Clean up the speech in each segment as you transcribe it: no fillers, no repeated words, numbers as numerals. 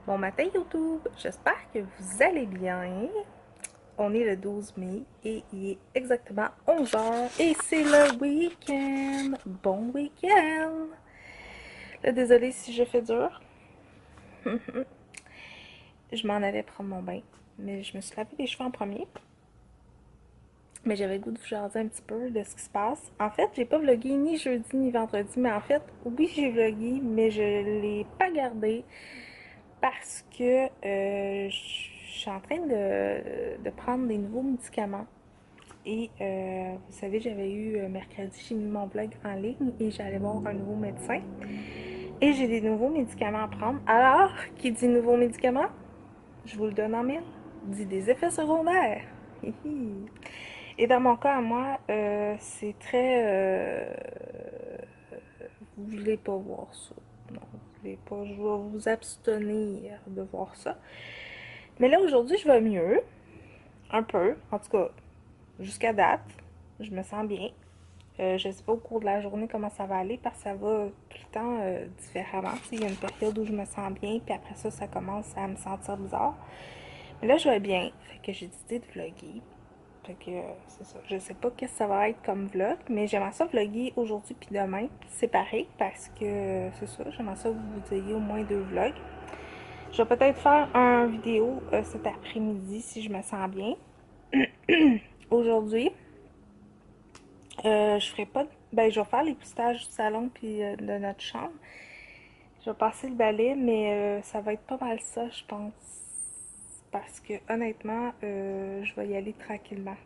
Bon matin YouTube, j'espère que vous allez bien. On est le 12 mai et il est exactement 11 heures et c'est le week-end. Bon week-end! Là, désolée si je fais dur. Je m'en allais prendre mon bain, mais je me suis lavé les cheveux en premier. Mais j'avais le goût de vous jaser un petit peu de ce qui se passe. En fait, j'ai pas vlogué ni jeudi ni vendredi, mais en fait, oui, j'ai vlogué, mais je l'ai pas gardé parce que je suis en train de prendre des nouveaux médicaments. Et vous savez, j'avais eu mercredi, j'ai mis mon vlog en ligne et j'allais voir un nouveau médecin. Et j'ai des nouveaux médicaments à prendre. Alors, qui dit nouveaux médicaments, je vous le donne en mille, dit des effets secondaires. Et dans mon cas, à moi, c'est très... vous voulez pas voir ça. Non, vous voulez pas. Je vais vous abstenir de voir ça. Mais là, aujourd'hui, je vais mieux. Un peu. En tout cas, jusqu'à date. Je me sens bien. Je sais pas au cours de la journée comment ça va aller parce que ça va tout le temps différemment. Il y a une période où je me sens bien, puis après ça, ça commence à me sentir bizarre. Mais là, je vais bien. Fait que j'ai décidé de vlogger. Fait que c'est ça. Je sais pas qu'est-ce que ça va être comme vlog, mais j'aimerais ça vlogger aujourd'hui puis demain, séparés, parce que c'est ça. J'aimerais ça que vous ayez au moins 2 vlogs. Je vais peut-être faire un vidéo cet après-midi si je me sens bien. Aujourd'hui, je ferai pas. Ben, je vais faire l'époussetage du salon puis de notre chambre. Je vais passer le balai, mais ça va être pas mal ça, je pense. Parce que honnêtement, je vais y aller tranquillement.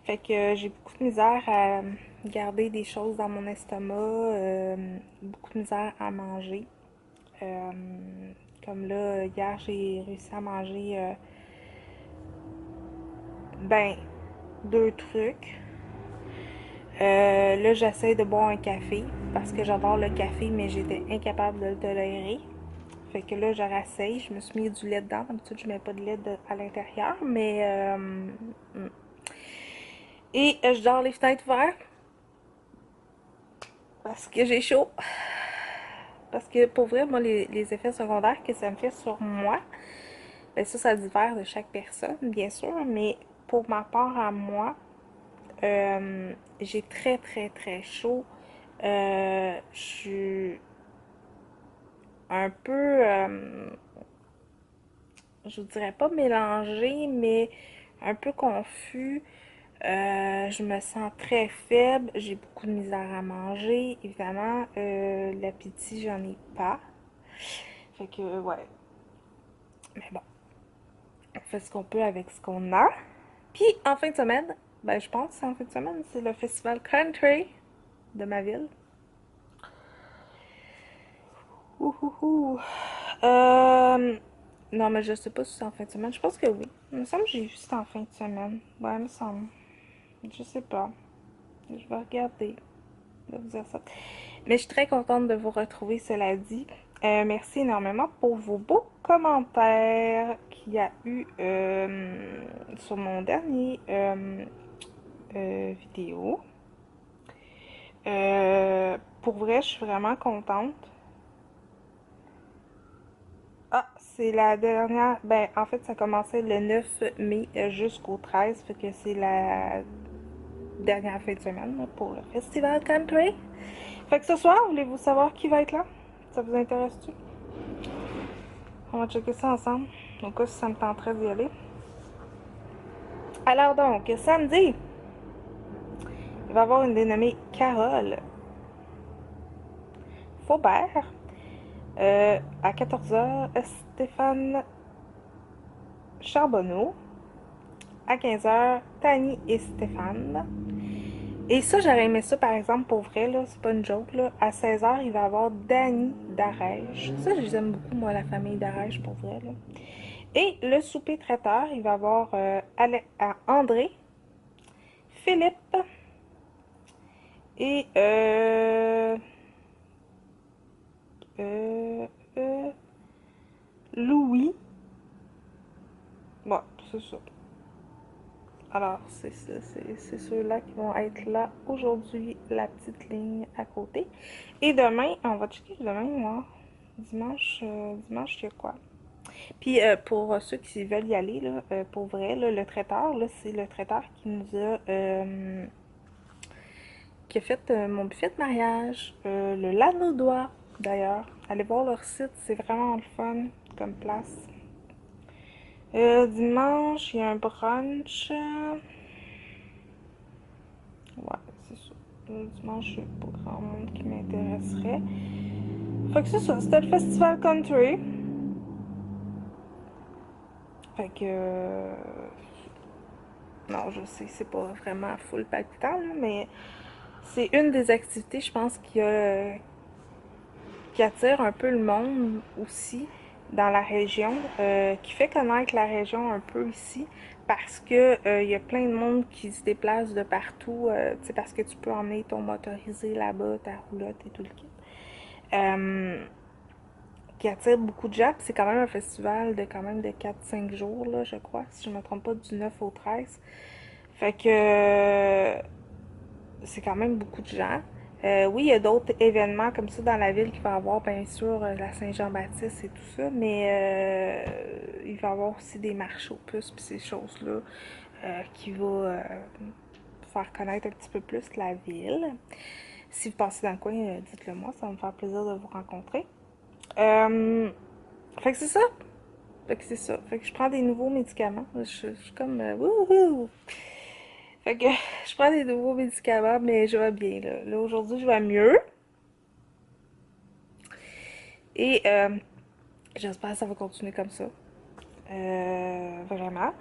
Fait que j'ai beaucoup de misère à garder des choses dans mon estomac, beaucoup de misère à manger. Euh, Comme là, hier, j'ai réussi à manger, ben, 2 trucs. Là, j'essaie de boire un café parce que j'adore le café, mais j'étais incapable de le tolérer. Fait que là, je rassaille. Je me suis mis du lait dedans. D'habitude, je mets pas de lait à l'intérieur, mais... Et je dors les fenêtres ouvertes parce que j'ai chaud. Parce que pour vrai, moi, les effets secondaires que ça me fait sur moi, ben ça diffère de chaque personne, bien sûr, mais pour ma part à moi, j'ai très, très, très chaud. Je suis un peu, je vous dirais pas mélangée, mais un peu confus. Je me sens très faible, j'ai beaucoup de misère à manger. Évidemment, l'appétit, j'en ai pas. Fait que, ouais. Mais bon, on fait ce qu'on peut avec ce qu'on a. Puis, en fin de semaine, ben, je pense que en fin de semaine, c'est le festival country de ma ville. Ouhouhou. Euh, non, mais je sais pas si c'est en fin de semaine. Je pense que oui. Il me semble que j'ai vu ça en fin de semaine. Ouais, il me semble. Je sais pas. Je vais regarder. De vous dire ça. Mais je suis très contente de vous retrouver, cela dit. Merci énormément pour vos beaux commentaires qu'il y a eu sur mon dernier vidéo. Pour vrai, je suis vraiment contente. Ah, c'est la dernière. Ben, en fait, ça commençait le 9 mai jusqu'au 13. Fait que c'est la dernière fin de semaine là, pour le Festival Country. Fait que ce soir, voulez-vous savoir qui va être là? Ça vous intéresse-tu? On va checker ça ensemble. Au cas si ça me tenterait d'y aller. Alors donc, samedi, il va y avoir une dénommée Carole Faubert. À 14 h, Stéphane Charbonneau. À 15 h, Tani et Stéphane. Et ça, j'aurais aimé ça, par exemple, pour vrai, là, c'est pas une joke, là. À 16 h, il va y avoir Dany Darèche. Ça, je les aime beaucoup, moi, la famille Darèche, pour vrai, là. Et le souper traiteur, il va y avoir André, Philippe et euh, euh, Louis. Bon, c'est ça. Alors, c'est ceux-là qui vont être là aujourd'hui, la petite ligne à côté. Et demain, on va checker demain, moi. Dimanche, il y a quoi? Puis pour ceux qui veulent y aller, là, pour vrai, là, le traiteur, là, c'est le traiteur qui a fait mon buffet de mariage, le Lanaudois d'ailleurs. Allez voir leur site, c'est vraiment le fun comme place. Dimanche, il y a un brunch. Ouais, c'est ça. Dimanche, c'est pas grand monde qui m'intéresserait. Fait que c'est ça, c'était le festival country. Fait que. Non, je sais, c'est pas vraiment full palpitant, là, mais c'est une des activités, je pense, qui attire un peu le monde aussi dans la région, qui fait connaître la région un peu ici, parce que il y a plein de monde qui se déplace de partout, tu sais, parce que tu peux emmener ton motorisé là-bas, ta roulotte et tout le kit. Euh, qui attire beaucoup de gens, puis c'est quand même un festival de quand même de 4-5 jours, là, je crois, si je me trompe pas, du 9 au 13. Fait que c'est quand même beaucoup de gens. Oui, il y a d'autres événements comme ça dans la ville qui va avoir, bien sûr, la Saint-Jean-Baptiste et tout ça, mais il va y avoir aussi des marchés aux puces puis ces choses-là qui vont faire connaître un petit peu plus la ville. Si vous passez dans le coin, dites-le moi, ça va me faire plaisir de vous rencontrer. Euh, Fait que c'est ça. Fait que c'est ça. Fait que je prends des nouveaux médicaments. Je suis comme wouhou! Fait que je prends des nouveaux médicaments, mais je vais bien là. Là aujourd'hui, je vais mieux. Et j'espère que ça va continuer comme ça. Vraiment.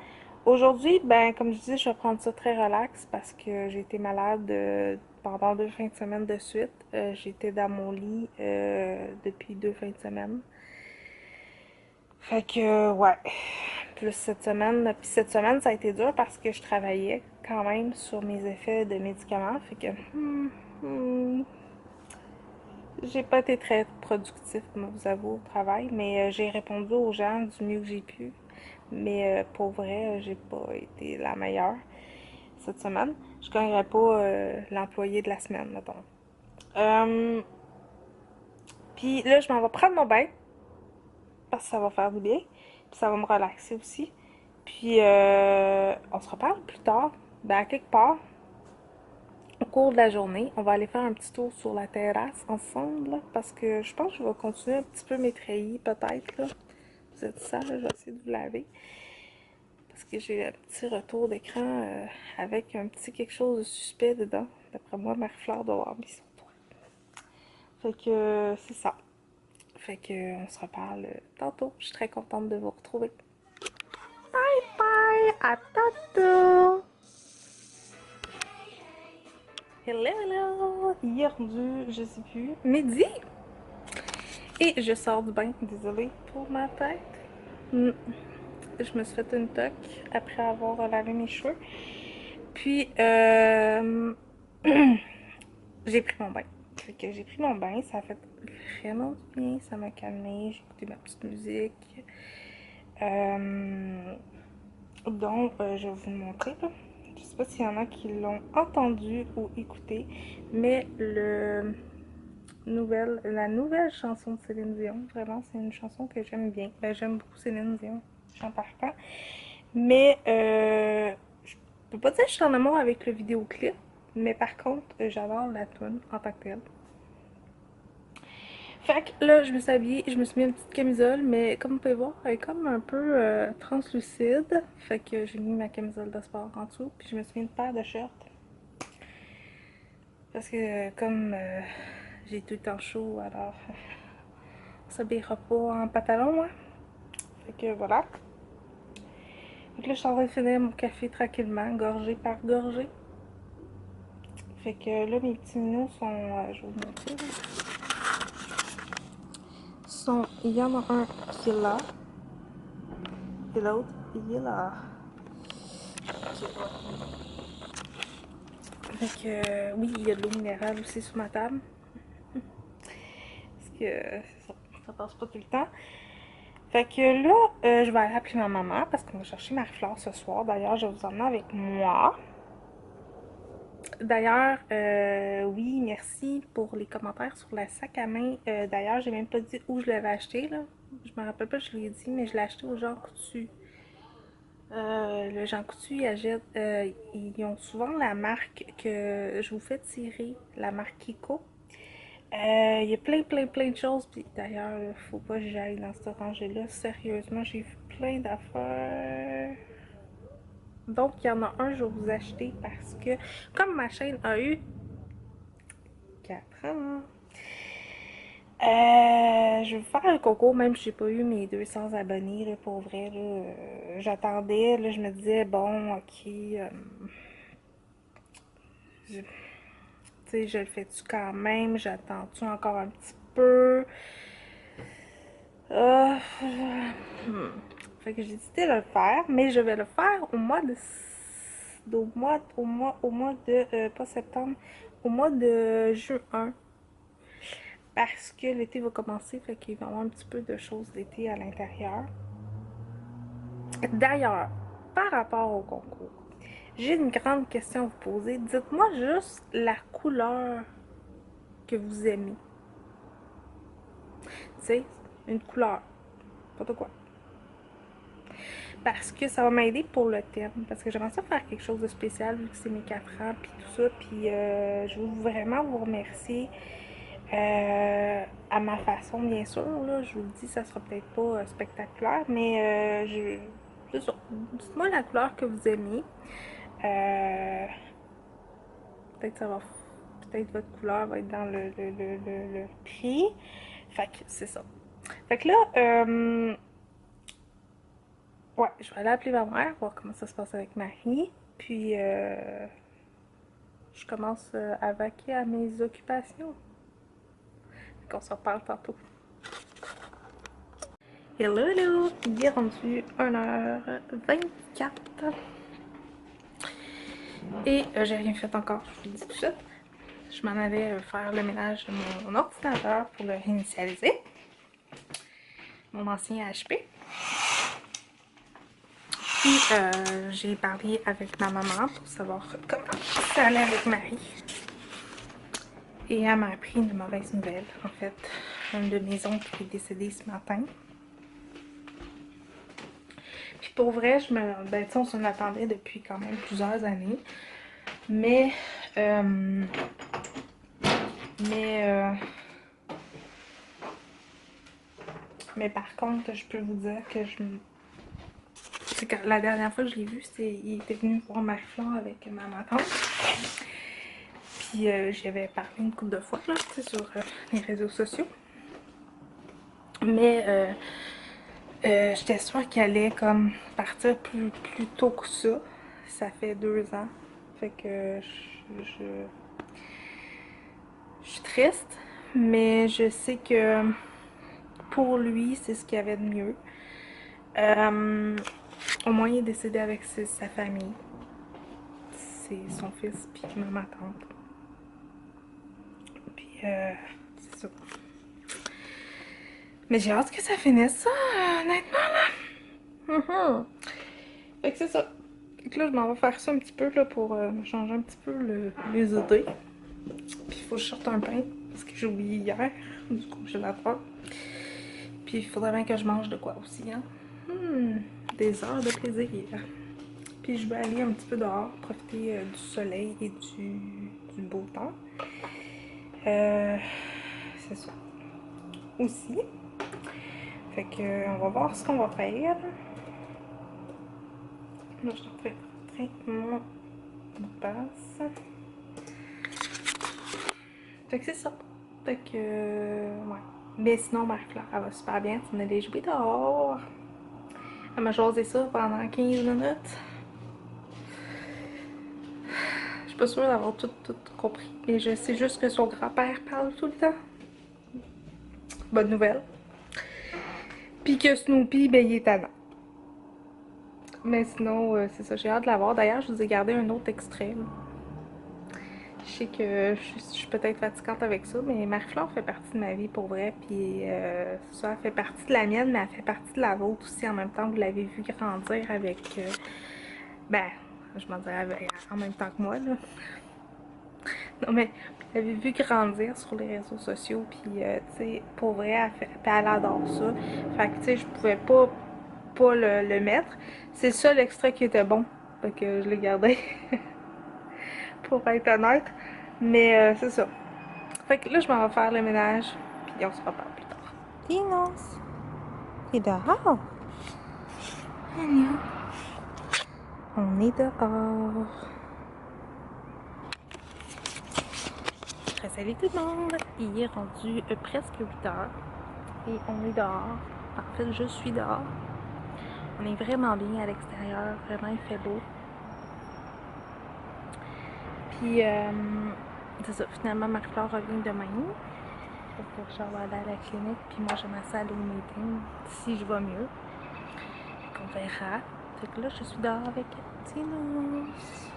Aujourd'hui, ben, comme je dis, je vais prendre ça très relax parce que j'ai été malade pendant 2 fins de semaine de suite. J'étais dans mon lit depuis 2 fins de semaine. Fait que, ouais. Plus cette semaine. Puis cette semaine, ça a été dur parce que je travaillais quand même sur mes effets de médicaments. Fait que, hmm, j'ai pas été très productif, je vous avoue, au travail. Mais j'ai répondu aux gens du mieux que j'ai pu. Mais pour vrai, j'ai pas été la meilleure cette semaine. Je gagnerais pas l'employé de la semaine, mettons. Euh, Puis là, je m'en vais prendre mon bain parce que ça va faire du bien. Puis ça va me relaxer aussi. Puis on se reparle plus tard. Ben, à quelque part, au cours de la journée, on va aller faire un petit tour sur la terrasse ensemble. Là, parce que je pense que je vais continuer un petit peu mes treillis, peut-être. Là. Vous êtes sale, je vais essayer de vous laver. Parce que j'ai un petit retour d'écran avec un petit quelque chose de suspect dedans. D'après moi, Marie-Fleur doit avoir mis son toit. Fait que c'est ça. Fait que on se reparle tantôt. Je suis très contente de vous retrouver. Bye bye, à tantôt. Hello, hello. Il est rendu, je sais plus, midi. Et je sors du bain. Désolée pour ma tête. Je me suis fait une toque après avoir lavé mes cheveux. Puis, j'ai pris mon bain. Fait que j'ai pris mon bain, ça a fait vraiment du bien, ça m'a calmé, j'ai écouté ma petite musique. Donc, je vais vous le montrer. Là. Je sais pas s'il y en a qui l'ont entendu ou écouté, mais la nouvelle chanson de Céline Dion, vraiment, c'est une chanson que j'aime bien. Ben, j'aime beaucoup Céline Dion, j'en partant. Mais je peux pas dire que je suis en amour avec le vidéoclip, mais par contre, j'adore la tune en tant que telle. Fait que là, je me suis habillée, je me suis mis une petite camisole, mais comme vous pouvez voir, elle est comme un peu translucide. Fait que j'ai mis ma camisole de sport en dessous, puis je me suis mis une paire de shorts. Parce que comme j'ai tout le temps chaud, alors on s'habillera pas en pantalon, hein. Fait que voilà. Donc là, je suis en train de finir mon café tranquillement, gorgée par gorgée. Fait que là, mes petits minous sont. Je vais vous montrer. Il y en a un qui est là. Et l'autre, il est là. Fait que oui, il y a de l'eau minérale aussi sur ma table. Parce que ça passe pas tout le temps. Fait que là, je vais aller appeler ma maman parce qu'on va chercher Marie-Fleur ce soir. D'ailleurs, je vais vous emmener avec moi. D'ailleurs, oui, merci pour les commentaires sur le sac à main. D'ailleurs, j'ai même pas dit où je l'avais acheté, là. Je me rappelle pas, je l'ai dit, mais je l'ai acheté au Jean Coutu. Le Jean Coutu, ils ont souvent la marque que je vous fais tirer, la marque Kiko. Il y a plein de choses. Puis d'ailleurs, faut pas que j'aille dans ce rangée-là. Sérieusement, j'ai vu plein d'affaires. Donc, il y en a un, je vais vous acheter parce que, comme ma chaîne a eu 4 ans, je vais faire le concours, même si j'ai pas eu mes 200 abonnés, là, pour vrai. J'attendais, là, je me disais, bon, ok, je, tu sais, je le fais-tu quand même? J'attends-tu encore un petit peu? Euh, Fait que j'ai décidé de le faire, mais je vais le faire au mois de pas septembre, au mois de juin, parce que l'été va commencer, fait qu'il va y avoir un petit peu de choses d'été à l'intérieur. D'ailleurs, par rapport au concours, j'ai une grande question à vous poser. Dites-moi juste la couleur que vous aimez. Tu sais, une couleur, pas de quoi. Parce que ça va m'aider pour le thème. Parce que j'aimerais ça faire quelque chose de spécial vu que c'est mes 4 ans, puis tout ça. Puis je veux vraiment vous remercier à ma façon, bien sûr. Là, je vous le dis, ça sera peut-être pas spectaculaire, mais c'est ça. Dites-moi la couleur que vous aimez. Euh, peut-être ça va. Peut-être votre couleur va être dans le prix. Fait que c'est ça. Fait que là, ouais, je vais aller appeler ma mère, voir comment ça se passe avec Marie. Puis, je commence à vaquer à mes occupations. Donc, on se reparle tantôt. Hello, hello! Il est rendu 1h24. Et j'ai rien fait encore, je vous le dis tout de suite. Je m'en allais faire le ménage de mon ordinateur pour le réinitialiser. Mon ancien HP. Puis j'ai parlé avec ma maman pour savoir comment ça allait avec Marie. Et elle m'a appris une mauvaise nouvelle. En fait, un de mes oncles est décédé ce matin. Puis pour vrai, ben, on s'en attendait depuis quand même plusieurs années. Mais, mais, mais par contre, je peux vous dire que c'est que la dernière fois que je l'ai vu, il était venu voir Marie-Flore avec ma tante. Puis j'y avais parlé une couple de fois là, sur les réseaux sociaux. Mais j'étais sûre qu'elle allait comme partir plus tôt que ça. Ça fait 2 ans. Fait que je suis triste. Mais je sais que pour lui, c'est ce qu'il y avait de mieux. Au moins, il est décédé avec sa famille. C'est son fils, puis ma tante. Puis, c'est ça. Mais j'ai hâte que ça finisse, ça, honnêtement, là. Fait que c'est ça. Fait que là, je m'en vais faire ça un petit peu, là, pour me changer un petit peu les idées. Puis, il faut que je sorte un pain, parce que j'ai oublié hier, du congélateur. Puis, il faudrait bien que je mange de quoi aussi, hein. Des heures de plaisir. Puis, je vais aller un petit peu dehors, profiter du soleil et du beau temps. C'est ça. Aussi. Fait que, on va voir ce qu'on va faire. Là, je suis en train de rentrer mon mot de passe. Fait que c'est ça. Fait que, ouais. Mais sinon, Marie-Flore, elle va super bien. On allait jouer dehors. Elle m'a jasé ça pendant 15 minutes. Je suis pas sûre d'avoir tout compris. Mais je sais juste que son grand-père parle tout le temps. Bonne nouvelle. Puis que Snoopy, ben, il est tannant. Mais sinon, c'est ça, j'ai hâte de la voir. D'ailleurs, je vous ai gardé un autre extrait. Là. Je sais que je suis peut-être fatigante avec ça, mais Marie-Flore fait partie de ma vie pour vrai. Puis ça, elle fait partie de la mienne, mais elle fait partie de la vôtre aussi en même temps. Vous l'avez vu grandir avec. Ben, je m'en dirais en même temps que moi, là. Non, mais vous l'avez vu grandir sur les réseaux sociaux, puis tu sais, pour vrai, elle adore ça. Fait que tu sais, je pouvais pas le mettre. C'est ça l'extrait qui était bon. Fait que je l'ai gardé, pour être honnête. Mais c'est ça. Fait que là, je m'en vais faire le ménage, puis on se reparle plus tard. Dinos, t'es dehors? On est dehors. Salut tout le monde! Il est rendu presque 8 heures et on est dehors. En fait, je suis dehors. On est vraiment bien à l'extérieur, vraiment il fait beau. Puis, c'est ça, finalement, Marie-Flore revient demain. Donc, je vais aller à la clinique, puis moi, j'aimerais ça aller au meeting si je vais mieux. On verra. Fait que là, je suis dehors avec Dinos.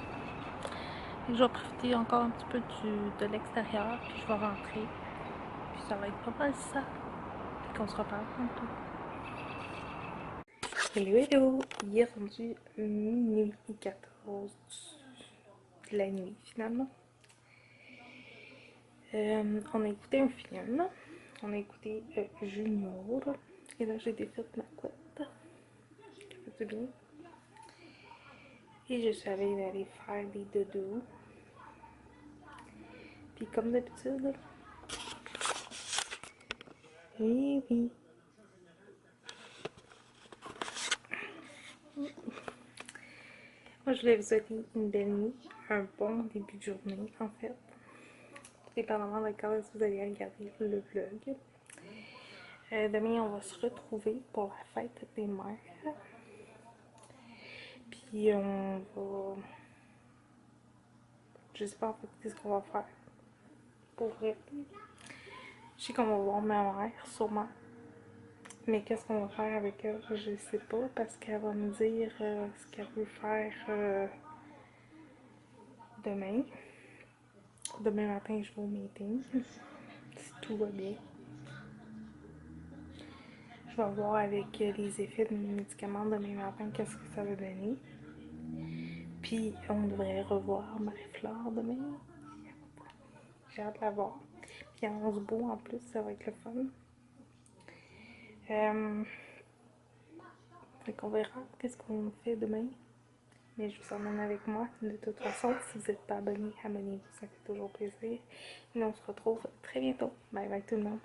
Et je vais profiter encore un petit peu de l'extérieur, puis je vais rentrer. Puis ça va être pas mal ça. Puis qu'on se reparle tantôt. Hello, hello! Il est rendu minuit 14 de la nuit finalement. On a écouté un film. On a écouté Junior. Et là, j'ai défait ma couette. Ça fait du bien. Et je suis allée aller faire des dodos. Puis comme d'habitude, oui, oui. Moi, je voulais vous souhaiter une belle nuit, un bon début de journée, en fait. Dépendamment de quand vous allez regarder le vlog. Demain, on va se retrouver pour la fête des mères. Puis on va... Je sais pas en fait qu'est-ce qu'on va faire. Pour vrai. Je sais qu'on va voir ma mère, sûrement. Mais qu'est-ce qu'on va faire avec elle, je sais pas. Parce qu'elle va me dire ce qu'elle veut faire demain. Demain matin, je vais au meeting. Si tout va bien. Je vais voir avec les effets de mes médicaments demain matin qu'est-ce que ça va donner. Puis on devrait revoir Marie-Flore demain. J'ai hâte de la voir. Puis on se beau en plus, ça va être le fun. Fait qu'on verra qu'est-ce qu'on fait demain. Mais je vous emmène avec moi. De toute façon, si vous n'êtes pas abonné, abonnez-vous, ça fait toujours plaisir. Et on se retrouve très bientôt. Bye bye tout le monde.